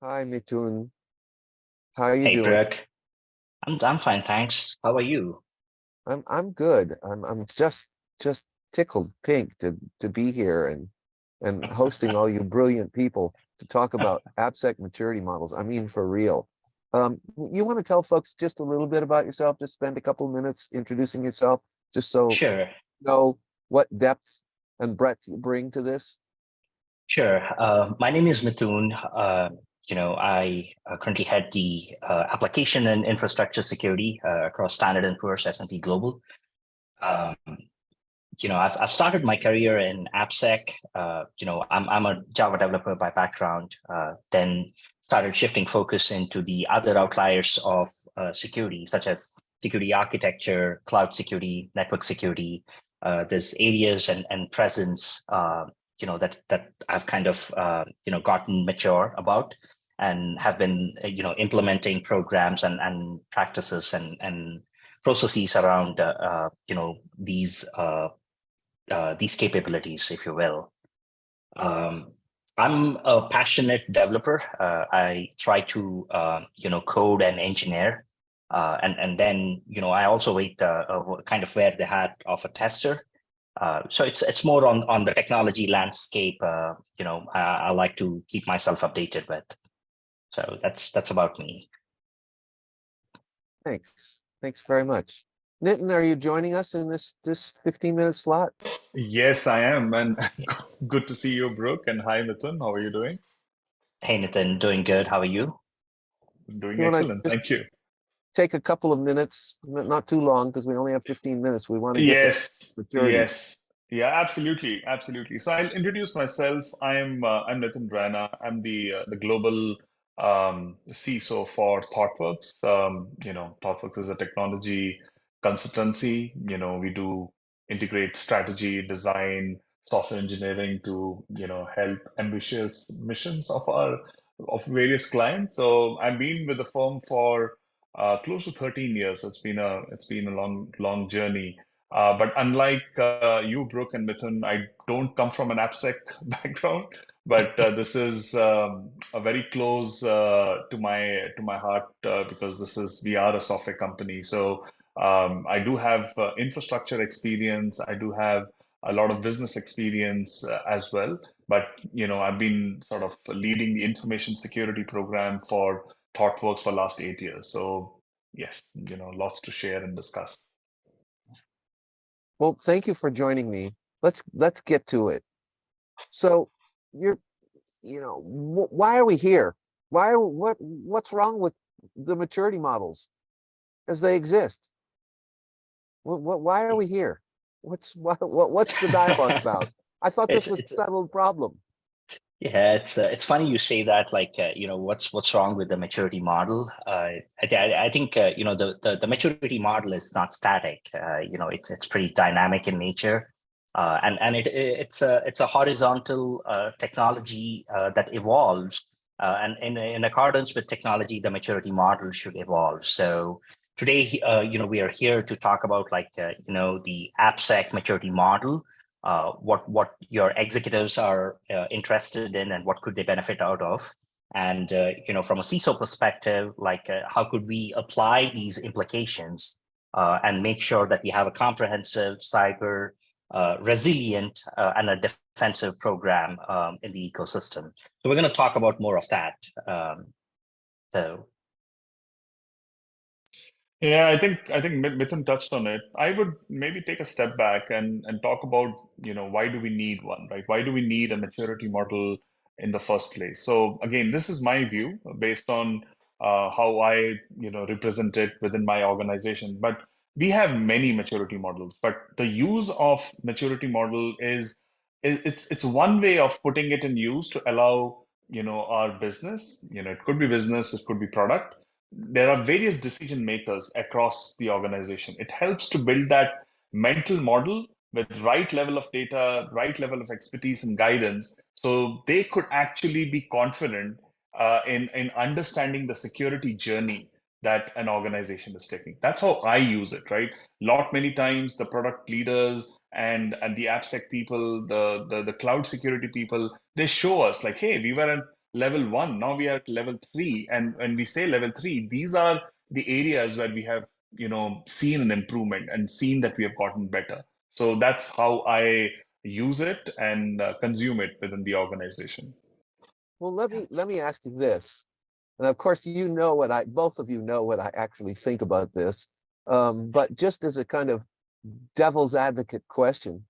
Hi, Mithun. How are you Hey, doing? Brooke. I'm fine, thanks. How are you? I'm good. I'm just tickled pink to be here and hosting all you brilliant people to talk about AppSec maturity models. I mean, for real. You want to tell folks just a little bit about yourself? Just spend a couple of minutes introducing yourself, just so Sure, you know what depth and breadth you bring to this. sure. My name is Mithun. I currently head the application and infrastructure security across Standard & Poor's S&P Global. Um, I've started my career in AppSec. I'm a Java developer by background. Then started shifting focus into the other outliers of security, such as security architecture, cloud security, network security. There's areas and presence, that I've kind of gotten mature about, and have been implementing programs and practices and processes around these capabilities, if you will. Um, I'm a passionate developer. I try to code and engineer, and then I also kind of wear the hat of a tester. So it's more on the technology landscape. I like to keep myself updated with. So that's about me. Thanks. Thanks very much. Nitin, are you joining us in this 15-minute slot? Yes, I am. And good to see you, Brooke. And hi, Mithun. How are you doing? Hey, Nathan, doing good. How are you? Doing You want to excellent. just Thank you. take a couple of minutes, not too long, because we only have 15 minutes. We want to get to Yes, maturity. yes. Yeah, absolutely, absolutely. So I'll introduce myself. I'm Nitin Raina. I'm the global CISO for ThoughtWorks. ThoughtWorks is a technology consultancy. We do integrate strategy, design, software engineering to help ambitious missions of various clients. So I've been with the firm for close to 13 years. It's been a long journey. But unlike you, Brooke and Mithun, I don't come from an AppSec background, but this is a very close to my heart because we are a software company. So I do have infrastructure experience. I do have a lot of business experience as well. But I've been sort of leading the information security program for ThoughtWorks for last 8 years. So yes, lots to share and discuss. Well, thank you for joining me. Let's get to it. So you're, why are we here? What's wrong with the maturity models as they exist? Why are we here? What's the dialogue about? I thought this it's was it's a settled problem. Yeah, it's funny you say that. Like, what's wrong with the maturity model? I think the maturity model is not static. It's pretty dynamic in nature, and it's a horizontal technology that evolves, and in accordance with technology, the maturity model should evolve. So today, we are here to talk about the AppSec maturity model, what your executives are interested in and what could they benefit out of. And, from a CISO perspective, how could we apply these implications and make sure that we have a comprehensive cyber resilient and a defensive program in the ecosystem. So we're going to talk about more of that. So Yeah, I think Mithun touched on it. I would maybe take a step back and talk about, why do we need one, right? Why do we need a maturity model in the first place? So again, this is my view based on how I, represent it within my organization. But we have many maturity models, but the use of maturity model it's one way of putting it in use to allow, our business, it could be business, it could be product, there are various decision makers across the organization. It helps to build that mental model with right level of data, right level of expertise and guidance, so they could actually be confident in understanding the security journey that an organization is taking. That's how I use it, right? Lot many times the product leaders and the AppSec people, the cloud security people, they show us like, hey, we were level 1. Now we are at level 3. And when we say level 3, these are the areas where we have, seen an improvement and seen that we have gotten better. So that's how I use it and consume it within the organization. Well, let me ask you this. And of course, both of you know what I actually think about this. But just as a kind of devil's advocate question,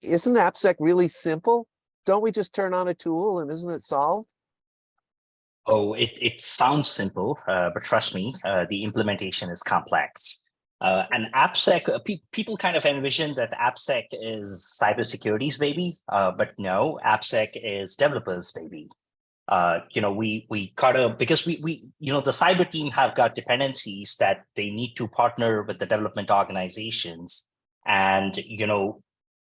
isn't AppSec really simple? Don't we just turn on a tool and isn't it solved? Oh, it sounds simple, but trust me, the implementation is complex. And AppSec, people kind of envision that AppSec is cybersecurity's baby, but no, AppSec is developers' baby. We gotta, because the cyber team have got dependencies that they need to partner with the development organizations, and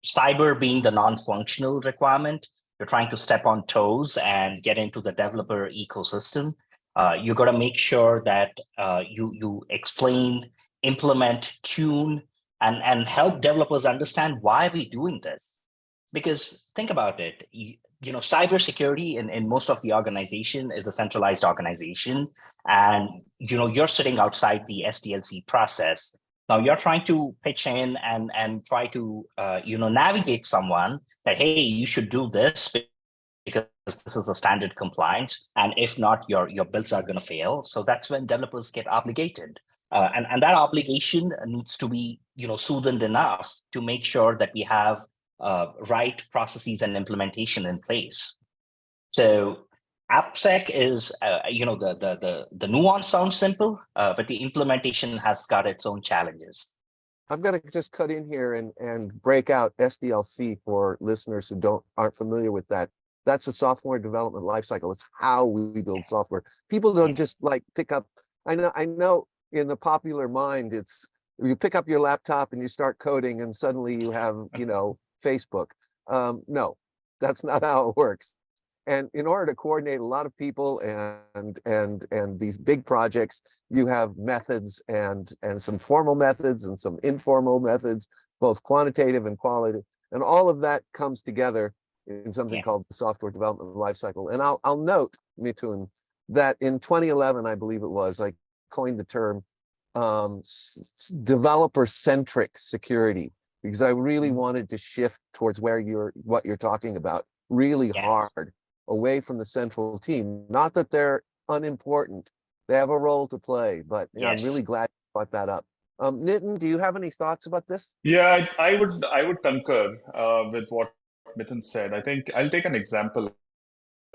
cyber being the non-functional requirement, you're trying to step on toes and get into the developer ecosystem. You got to make sure that you explain, implement, tune, and help developers understand why we're doing this. Because think about it, cybersecurity in most of the organization is a centralized organization, and you're sitting outside the SDLC process. Now you're trying to pitch in and try to navigate someone that, hey, you should do this because this is a standard compliance, and if not, your builds are going to fail. So that's when developers get obligated, and that obligation needs to be soothed enough to make sure that we have right processes and implementation in place. So AppSec is, the nuance sounds simple, but the implementation has got its own challenges. I'm going to just cut in here and break out SDLC for listeners who aren't familiar with that. That's the software development lifecycle. It's how we build software. People don't just like pick up. I know in the popular mind, it's you pick up your laptop and you start coding and suddenly you have, Facebook. No, that's not how it works. And in order to coordinate a lot of people and these big projects, you have methods and some formal methods and some informal methods, both quantitative and qualitative, and all of that comes together in something called the software development lifecycle. And I'll note, Mithun, that in 2011, I believe it was, I coined the term developer-centric security, because I really wanted to shift towards what you're talking about really hard, away from the central team. Not that they're unimportant, they have a role to play, but I'm really glad you brought that up. Nitin, do you have any thoughts about this? Yeah, I would concur with what Mithun said. I think I'll take an example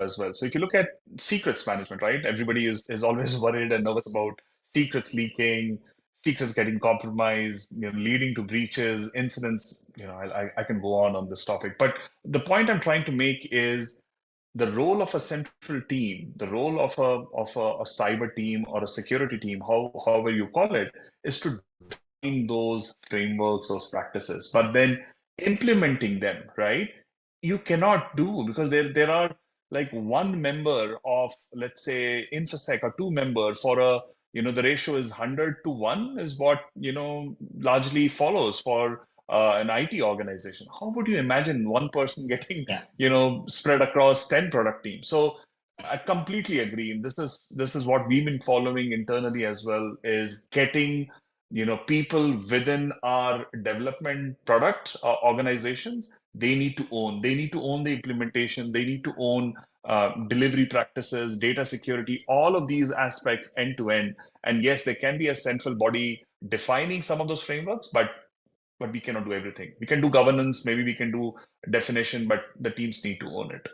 as well. So if you look at secrets management, right? Everybody is always worried and nervous about secrets leaking, secrets getting compromised, leading to breaches, incidents. I can go on this topic. But the point I'm trying to make is the role of a central team, the role of a cyber team or a security team, however you call it, is to define those frameworks, those practices, but then implementing them, right? You cannot do, because there are like one member of, let's say, InfoSec, or two members for the ratio is 100 to 1 is what, largely follows for an IT organization. How would you imagine one person getting, spread across 10 product teams? So I completely agree. And this is what we've been following internally as well, is getting, people within our development product organizations. They need to own the implementation. They need to own delivery practices, data security, all of these aspects end to end. And yes, there can be a central body defining some of those frameworks, but we cannot do everything. We can do governance, maybe we can do definition, but the teams need to own it.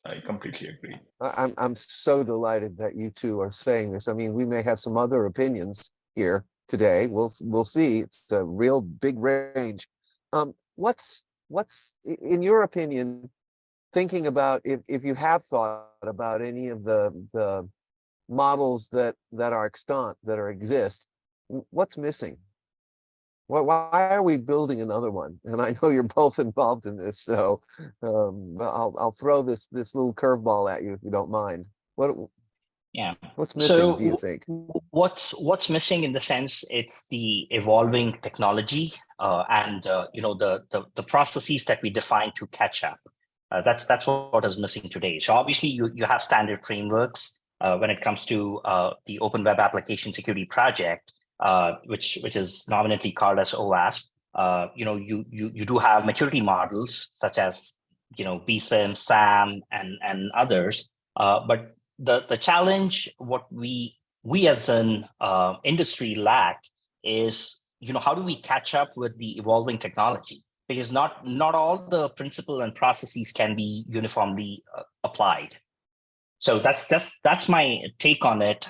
I completely agree. I'm so delighted that you two are saying this. I mean, we may have some other opinions here today. We'll see. It's a real big range. What's in your opinion, thinking about if you have thought about any of the models that are extant, that exist, what's missing? Why are we building another one? And I know you're both involved in this, so I'll throw this little curveball at you if you don't mind. What's missing, so do you think? What's missing in the sense it's the evolving technology and the processes that we define to catch up. That's what is missing today. So obviously you have standard frameworks when it comes to the Open Web Application Security Project, which is nominally called as OWASP. You do have maturity models such as BSIM, SAM, and others. But the challenge, what we as an industry lack is, how do we catch up with the evolving technology? Because not all the principle and processes can be uniformly applied. So that's my take on it.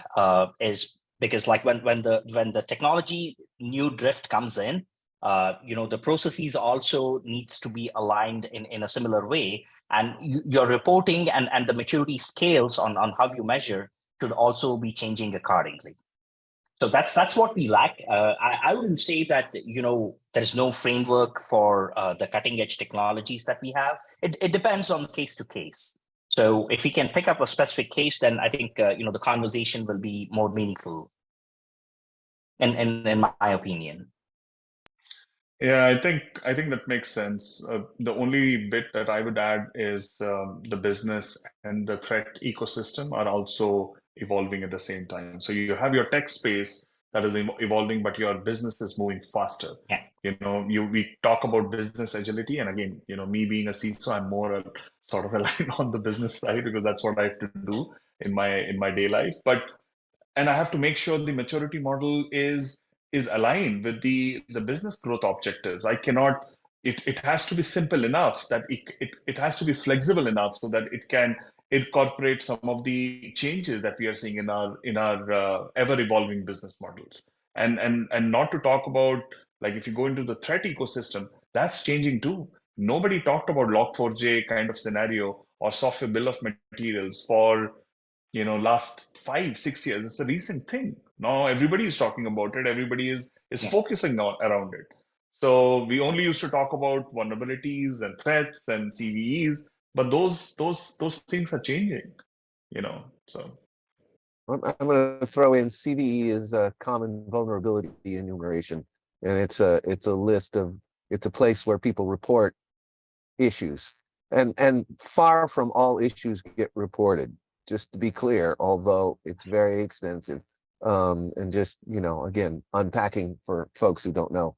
Is because like when the technology new drift comes in, the processes also needs to be aligned in a similar way, and your reporting and the maturity scales on how you measure should also be changing accordingly. So that's what we lack. I wouldn't say that there's no framework for the cutting edge technologies that we have. It depends on case to case. So if we can pick up a specific case, then I think the conversation will be more meaningful. In my opinion. Yeah, I think that makes sense. The only bit that I would add is the business and the threat ecosystem are also evolving at the same time. So you have your tech space that is evolving, but your business is moving faster. Yeah. We talk about business agility, and again, me being a CISO, I'm more sort of aligned on the business side because that's what I have to do in my day life. And I have to make sure the maturity model is aligned with the business growth objectives. I cannot. It has to be simple enough that it has to be flexible enough so that it can incorporate some of the changes that we are seeing in our ever evolving business models. And not to talk about, like, if you go into the threat ecosystem, that's changing too. Nobody talked about Log4j kind of scenario or software bill of materials for last 5-6 years. It's a recent thing. Now everybody is talking about it. Everybody is focusing around it. So we only used to talk about vulnerabilities and threats and CVEs, but those things are changing. So I'm going to throw in CVE is a common vulnerability enumeration, and it's a place where people report issues, and far from all issues get reported. Just to be clear, although it's very extensive, and just, again, unpacking for folks who don't know.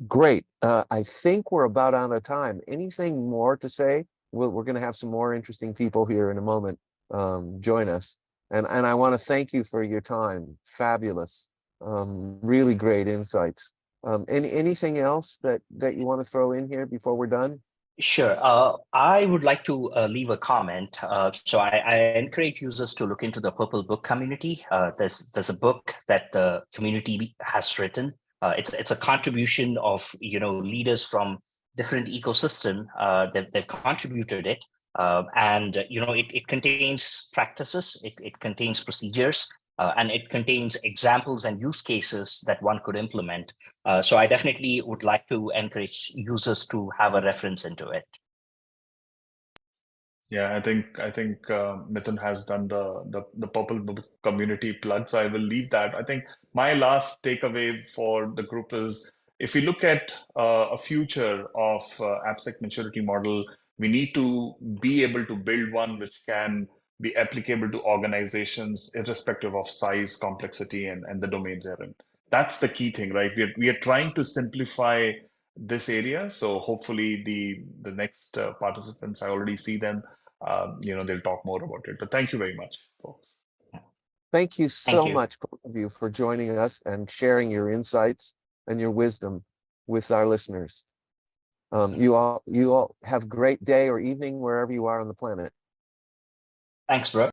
Great. I think we're about out of time. Anything more to say? We're going to have some more interesting people here in a moment join us. And I want to thank you for your time. Fabulous. Really great insights. Anything else that you want to throw in here before we're done? Sure. I would like to leave a comment. So I encourage users to look into the Purple Book community. There's a book that the community has written. It's a contribution of leaders from different ecosystem that contributed it, and it contains practices, it contains procedures, and it contains examples and use cases that one could implement. So I definitely would like to encourage users to have a reference into it. Yeah, I think Mithun has done the Purple Book community plug, so I will leave that. I think my last takeaway for the group is, if we look at a future of AppSec maturity model, we need to be able to build one which can be applicable to organizations irrespective of size, complexity, and the domains they're in. That's the key thing, right? We are trying to simplify this area. So hopefully the next participants, I already see them, they'll talk more about it. But thank you very much, folks. Thank you so much, both of you, for joining us and sharing your insights and your wisdom with our listeners. You all have a great day or evening wherever you are on the planet. Thanks, bro.